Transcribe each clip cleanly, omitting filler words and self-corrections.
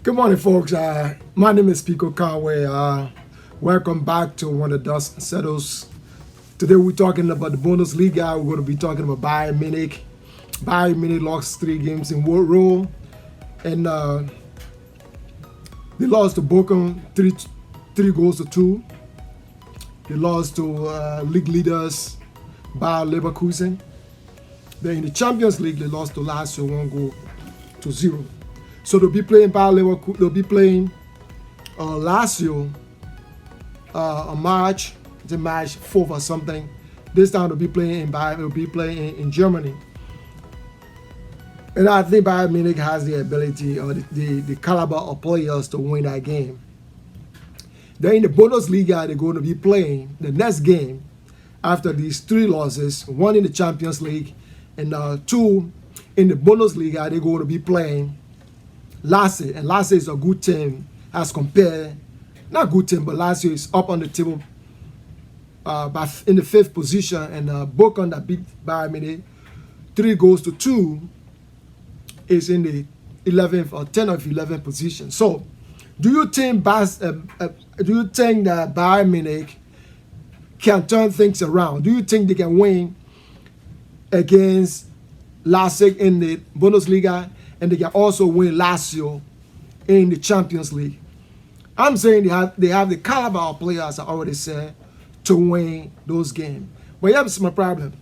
Good morning, folks. My name is Pico Conway. Welcome back to When the Dust Settles. Today we're talking about the Bundesliga. We're going to be talking about Bayern Munich. Bayern Munich lost 3 games in a row, and they lost to Bochum 3 goals to 2. They lost to league leaders Bayer Leverkusen. Then in the Champions League, they lost to Lazio 1 goal to 0. So they'll be playing Bayer Leverkusen. They'll be playing Lazio on March 4th or something. This time they'll be playing in Bayern. They'll be playing in Germany. And I think Bayern Munich has the ability or the caliber of players to win that game. Then in the Bundesliga, they're going to be playing the next game after these 3 losses, 1 in the Champions League and 2 in the Bundesliga. They're going to be playing Leizip, and Leizip is a good team as compared, not good team, but Lazio is up on the table in the 5th position, and Bochum that beat Bayern Munich 3 goals to 2 is in the 11th or 10th or 11th position. So, do you think that Bayern Munich can turn things around? Do you think they can win against Leipzig in the Bundesliga, and they can also win Lazio in the Champions League? I'm saying they have the caliber of players, I already said, to win those games. But here's my problem.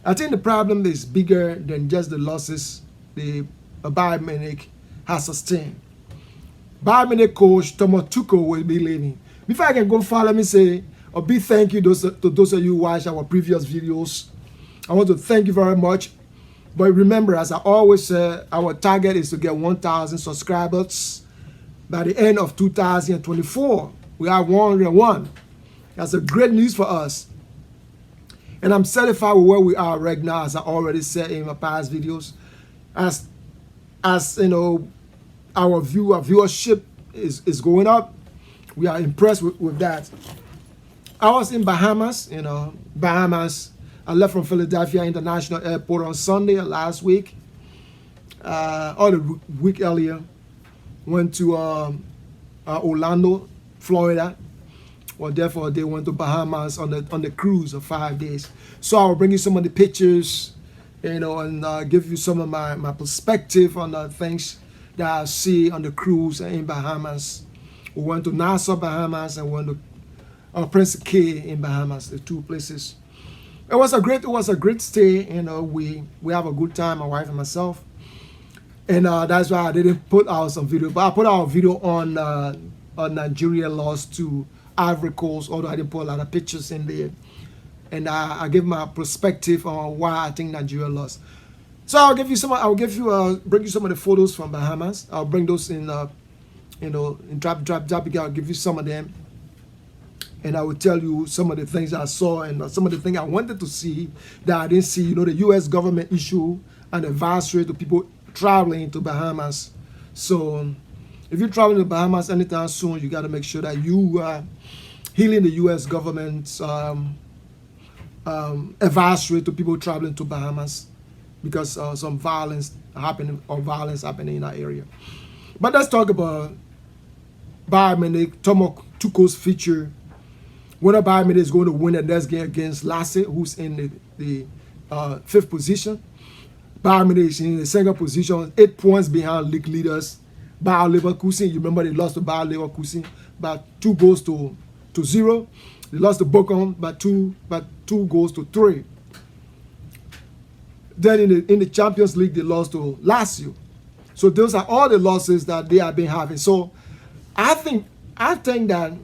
I think the problem is bigger than just the losses the Bayern Munich has sustained. Bayern Munich coach Thomas Tuchel will be leaving. Before I can go far, let me say a big thank you to those of you who watched our previous videos. I want to thank you very much. But remember, as I always say, our target is to get 1,000 subscribers by the end of 2024. We are 101. That's a great news for us. And I'm satisfied with where we are right now, as I already said in my past videos. As you know, our viewership is going up. We are impressed with that. I was in Bahamas, Bahamas. I left from Philadelphia International Airport on Sunday last week, or the week earlier. Went to Orlando, Florida. Well, therefore, they went to Bahamas on the cruise of 5 days. So I will bring you some of the pictures, and give you some of my perspective on the things that I see on the cruise in Bahamas. We went to Nassau, Bahamas, and went to Prince Key in Bahamas, the 2 places. It was a great stay. We have a good time, my wife and myself, and that's why I didn't put out some video. But I put out a video on Nigeria lost to Ivory Coast, although I didn't put a lot of pictures in there. And I give my perspective on why I think Nigeria lost. So I'll bring you some of the photos from Bahamas. I'll bring those in, in drop. I'll give you some of them. And I will tell you some of the things I saw and some of the things I wanted to see that I didn't see. The U.S. government issue an advisory to people traveling to Bahamas. So if you're traveling to Bahamas anytime soon, you got to make sure that you are healing the U.S. government's advisory to people traveling to Bahamas, because some violence happening in that area. But let's talk about Bayern Munich. Thomas Tuchel's feature. Whether Bayern Munich is going to win the next game against Leizip, who's in the 5th position. Bayern Munich is in the 2nd position, 8 points behind league leaders Bayer Leverkusen. You remember they lost to Bayer Leverkusen by 2 goals to 0. They lost to Bochum by 2 goals to 3. Then in the Champions League, they lost to Lazio. So those are all the losses that they have been having. So I think that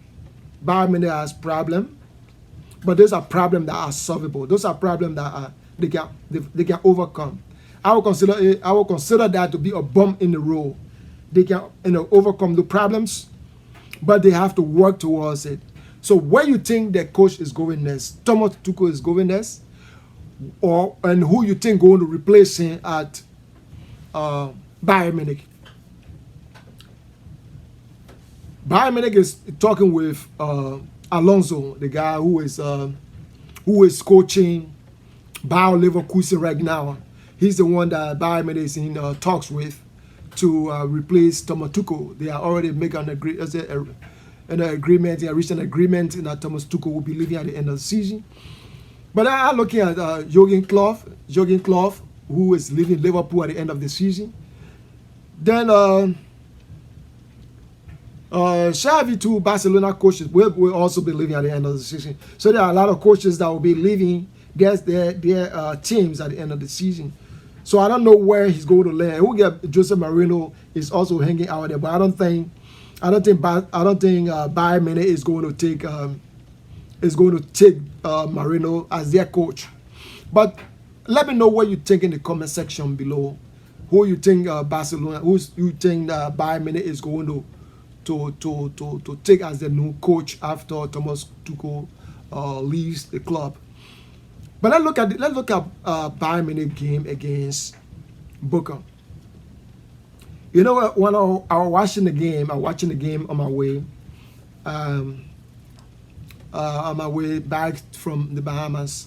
Bayern Munich has problem, but those are problems that are solvable. Those are problems that they can overcome. I will consider that to be a bump in the road. They can overcome the problems, but they have to work towards it. So where you think the coach is going next? Thomas Tuchel is going next, and who you think going to replace him at Bayern Munich? Bayern Munich is talking with Alonso, the guy who is coaching Bayer Leverkusen right now. He's the one that Bayern Munich is in talks with to replace Thomas Tuchel. They are already making an agreement. They have reached an agreement that Thomas Tuchel will be leaving at the end of the season. But I'm looking at Jurgen Klopp, who is leaving Liverpool at the end of the season. Then Xavi, two Barcelona coaches, will also be leaving at the end of the season. So there are a lot of coaches that will be leaving their teams at the end of the season. So I don't know where he's going to land. Who get Jose Mourinho is also hanging out there, but I don't think Bayern Munich is going to take Mourinho as their coach. But let me know what you think in the comment section below. Who you think Barcelona, who you think Bayern Munich is going to take as the new coach after Thomas Tuchel leaves the club. But let's look at Bayern Munich game against Bochum. You know what? When I was watching the game, on my way back from the Bahamas,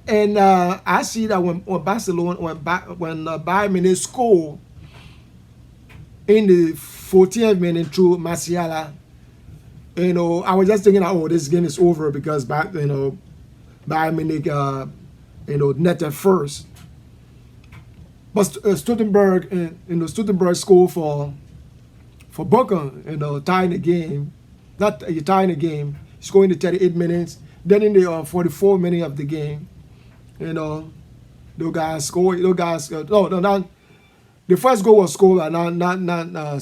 and I see that when Bayern Munich scored in the 14th minute through Martiala, I was just thinking, oh, this game is over because Bayern Munich, netted first. But Stuttgart scored for Bochum, tying the game. Not tying the game, scoring the 38 minutes. Then in the 44 minutes of the game, those guys scored. The first goal was scored by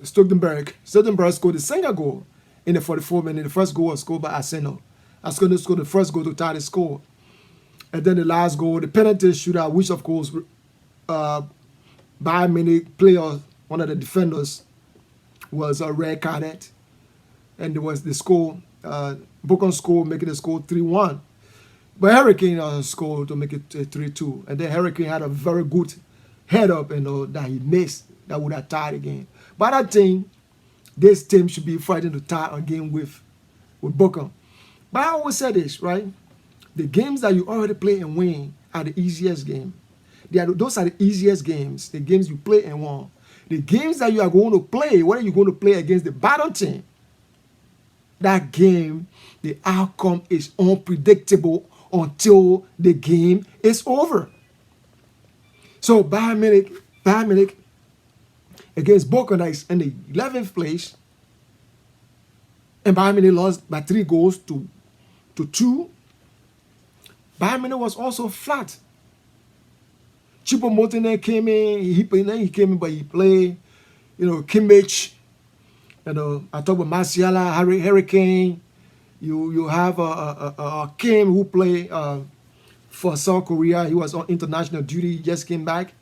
Stuttgart. Stuttgart scored the second goal in the 44 minutes. The first goal was scored by Arsenal. Arsenal scored the first goal to tie the score. And then the last goal, the penalty shootout, which of course Bayern Munich player, one of the defenders, was red carded. And there was the score, Bochum score, making the score 3-1. But Hurricane scored to make it 3-2. And then Hurricane had a very good head up, that he missed, that would have tied the game. But I think this team should be fighting to tie a game with Bochum. But I always say this, right? The games that you already play and win are the easiest game. Those are the easiest games, the games you play and won. The games that you are going to play, whether you're going to play against the bottom team, that game, the outcome is unpredictable until the game is over. So Bayern Munich against Bochum, that is in the 11th place, and Bayern Munich lost by 3 goals to 2. Bayern Munich was also flat. Choupo-Moting came in. He came in, but he played. Kimmich. I talk about Martiala, Hurricane. You have Kim who played for South Korea. He was on international duty. He just came back.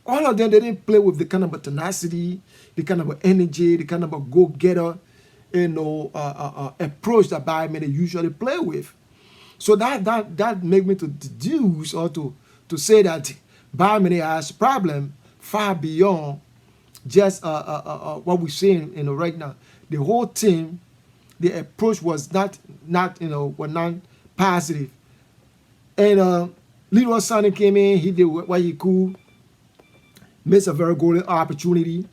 All of them, they didn't play with the kind of tenacity, the kind of energy, the kind of go-getter, approach that Bayern Munich usually play with. So that made me to deduce or to say that Bayern Munich has a problem far beyond just what we're seeing right now. The whole team, the approach was not positive. And Leroy Sané came in, he did what he could, missed a very golden opportunity,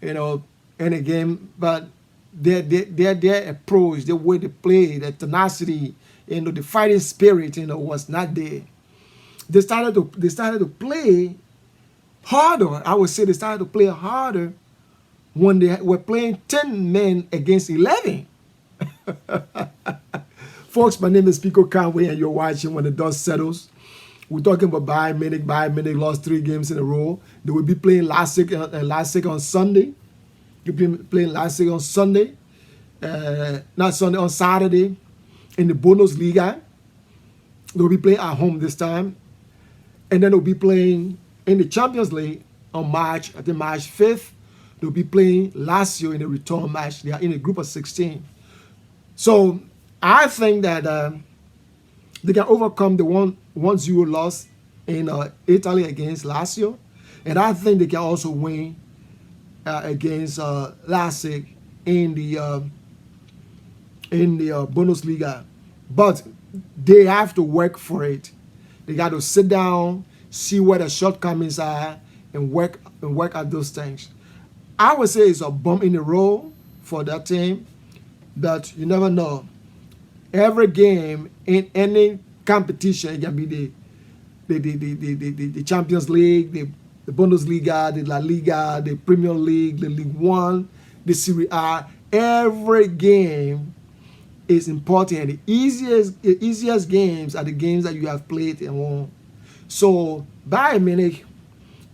in the game, but their approach, the way they play, the tenacity, the fighting spirit, was not there. They started to play harder. I would say they started to play harder when they were playing 10 men against 11. Folks, my name is Pico Conway, and you're watching When the Dust Settles. We're talking about Bayern Munich. Bayern Munich lost 3 games in a row. They will be playing Leipzig on Sunday. They'll be playing Leipzig on Sunday. Not Sunday, on Saturday in the Bundesliga. They'll be playing at home this time. And then they'll be playing in the Champions League on March 5th. They'll be playing Lazio in a return match. They are in a group of 16. So I think that they can overcome the 1-0 loss in Italy against Lazio. And I think they can also win against Leipzig in the Bundesliga. But they have to work for it. They got to sit down, see where the shortcomings are, and work at those things. I would say it's a bump in the road for that team, but you never know. Every game in any competition, it can be the Champions League, the Bundesliga, the La Liga, the Premier League, the League One, the Serie A. Every game is important. And the easiest games are the games that you have played and won. So Bayern Munich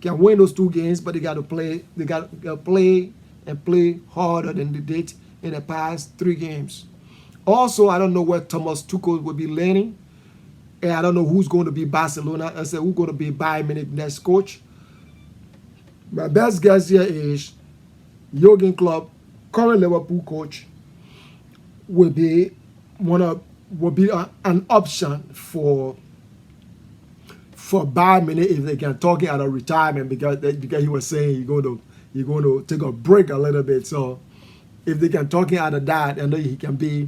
can win those 2 games, but they got to play. They got to play and play harder than they did in the past 3 games. Also, I don't know where Thomas Tuchel will be landing, and I don't know who's going to be Barcelona. I said who's going to be Bayern Munich next coach. My best guess here is Jurgen Klopp, current Liverpool coach, will be an option for Bayern Munich if they can talk him out of retirement, because he was saying you're going to take a break a little bit. So if they can talk him out of that, and then he can be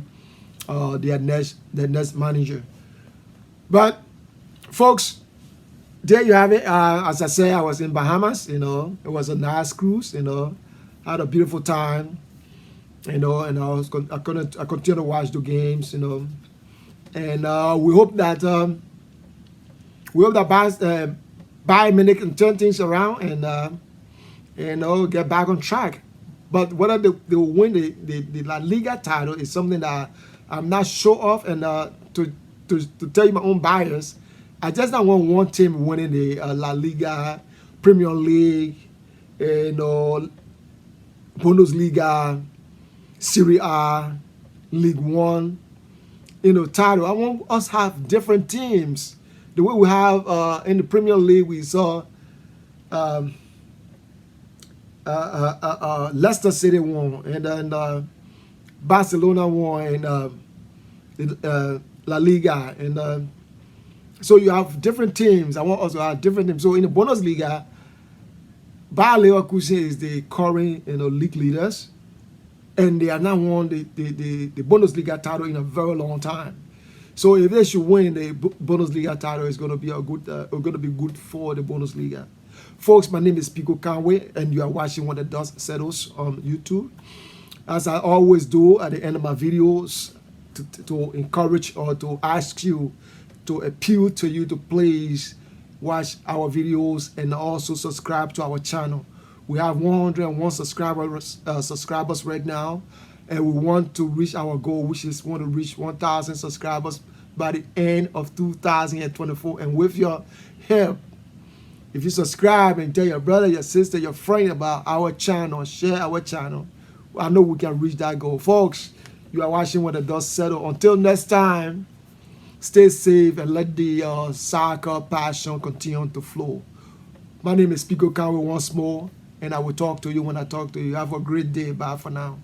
their next manager. But folks, there you have it. As I said, I was in Bahamas. It was a nice cruise. Had a beautiful time. And I continue to watch the games. And we hope that Bayern Munich can turn things around and get back on track. But whether they will win the La Liga title is something that I'm not sure of. And to tell you my own bias, I just don't want one team winning the La Liga, Premier League, Bundesliga, Serie A, League One, title. I want us to have different teams. The way we have in the Premier League, we saw Leicester City won, and then Barcelona won, and La Liga, and so you have different teams. I want us to have different teams. So in the Bundesliga, Bayer Leverkusen is the current league leaders, and they are not won the Bundesliga title in a very long time. So if they should win the Bundesliga title, it's going to be good for the Bundesliga. Folks, my name is Pico Conway, and you are watching When the Dust Settles on YouTube. As I always do at the end of my videos, to encourage or to ask you, to appeal to you to please watch our videos and also subscribe to our channel. We have 101 subscribers right now, and we want to reach our goal, which is want to reach 1,000 subscribers by the end of 2024. And with your help, if you subscribe and tell your brother, your sister, your friend about our channel, share our channel, I know we can reach that goal. Folks, you are watching When the Dust Settles. Until next time, stay safe and let the soccer passion continue to flow. My name is Pico Conway once more, and I will talk to you when I talk to you. Have a great day. Bye for now.